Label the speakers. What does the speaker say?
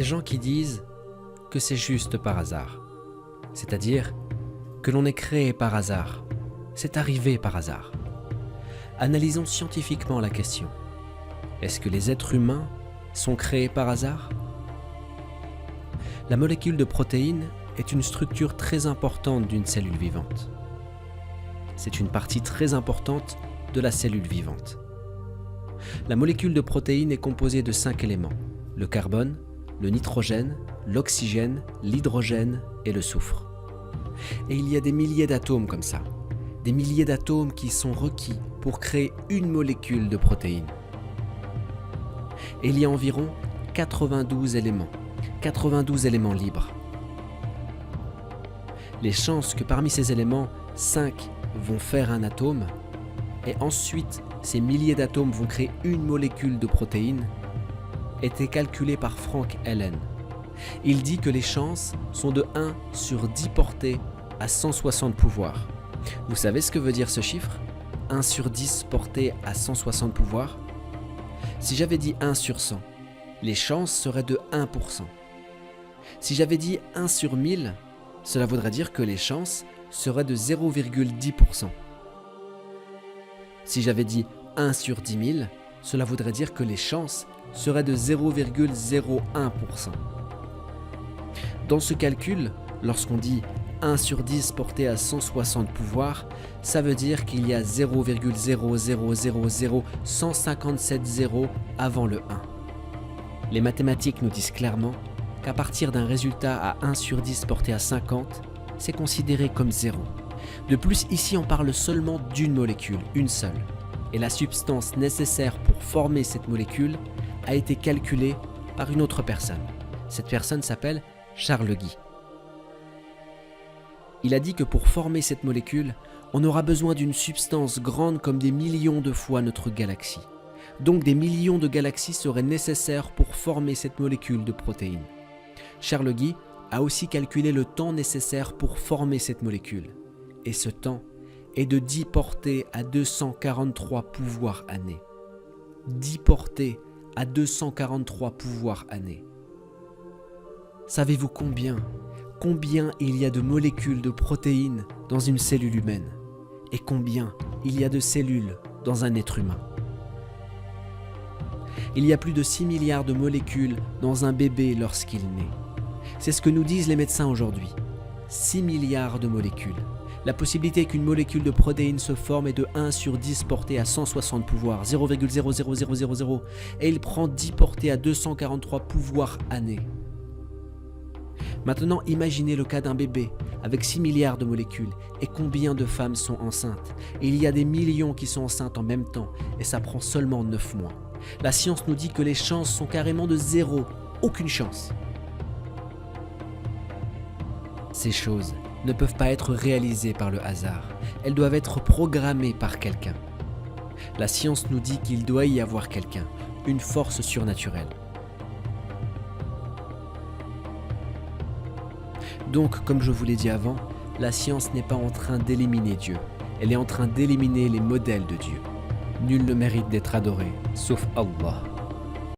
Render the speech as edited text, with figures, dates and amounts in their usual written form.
Speaker 1: Des gens qui disent que c'est juste par hasard, c'est-à-dire que l'on est créé par hasard, c'est arrivé par hasard. Analysons scientifiquement la question. Est-ce que les êtres humains sont créés par hasard? La molécule de protéines est une structure très importante d'une cellule vivante. C'est une partie très importante de la cellule vivante. La molécule de protéines est composée de 5 éléments: le carbone, le nitrogène, l'oxygène, l'hydrogène et le soufre. Et il y a des milliers d'atomes comme ça, des milliers d'atomes qui sont requis pour créer une molécule de protéines. Et il y a environ 92 éléments libres. Les chances que parmi ces éléments, 5 vont faire un atome, et ensuite ces milliers d'atomes vont créer une molécule de protéines, étaient calculées par Frank Allen. Il dit que les chances sont de 1 sur 10 portées à 160 pouvoirs. Vous savez ce que veut dire ce chiffre? 1 sur 10 portées à 160 pouvoirs? Si j'avais dit 1 sur 100, les chances seraient de 1%. Si j'avais dit 1 sur 1000, cela voudrait dire que les chances seraient de 0,10%. Si j'avais dit 1 sur 10 000, cela voudrait dire que les chances seraient de 0,01%. Dans ce calcul, lorsqu'on dit 1 sur 10 porté à 160 pouvoirs, ça veut dire qu'il y a 0,0000157 zéros avant le 1. Les mathématiques nous disent clairement qu'à partir d'un résultat à 1 sur 10 porté à 50, c'est considéré comme 0. De plus, ici on parle seulement d'une molécule, une seule. Et la substance nécessaire pour former cette molécule a été calculée par une autre personne. Cette personne s'appelle Charles Guy. Il a dit que pour former cette molécule, on aura besoin d'une substance grande comme des millions de fois notre galaxie. Donc des millions de galaxies seraient nécessaires pour former cette molécule de protéines. Charles Guy a aussi calculé le temps nécessaire pour former cette molécule. Et ce temps est de 10 portées à 243 pouvoirs années. 10 portées à 243 pouvoirs années. Savez-vous combien il y a de molécules de protéines dans une cellule humaine? Et combien il y a de cellules dans un être humain? Il y a plus de 6 milliards de molécules dans un bébé lorsqu'il naît. C'est ce que nous disent les médecins aujourd'hui. 6 milliards de molécules. La possibilité qu'une molécule de protéines se forme est de 1 sur 10 portée à 160 pouvoirs, 0,00000, et il prend 10 portées à 243 pouvoirs années. Maintenant, imaginez le cas d'un bébé avec 6 milliards de molécules et combien de femmes sont enceintes. Et il y a des millions qui sont enceintes en même temps et ça prend seulement 9 mois. La science nous dit que les chances sont carrément de 0, aucune chance. Ces choses ne peuvent pas être réalisées par le hasard, elles doivent être programmées par quelqu'un. La science nous dit qu'il doit y avoir quelqu'un, une force surnaturelle. Donc, comme je vous l'ai dit avant, la science n'est pas en train d'éliminer Dieu, elle est en train d'éliminer les modèles de Dieu. Nul ne mérite d'être adoré, sauf Allah.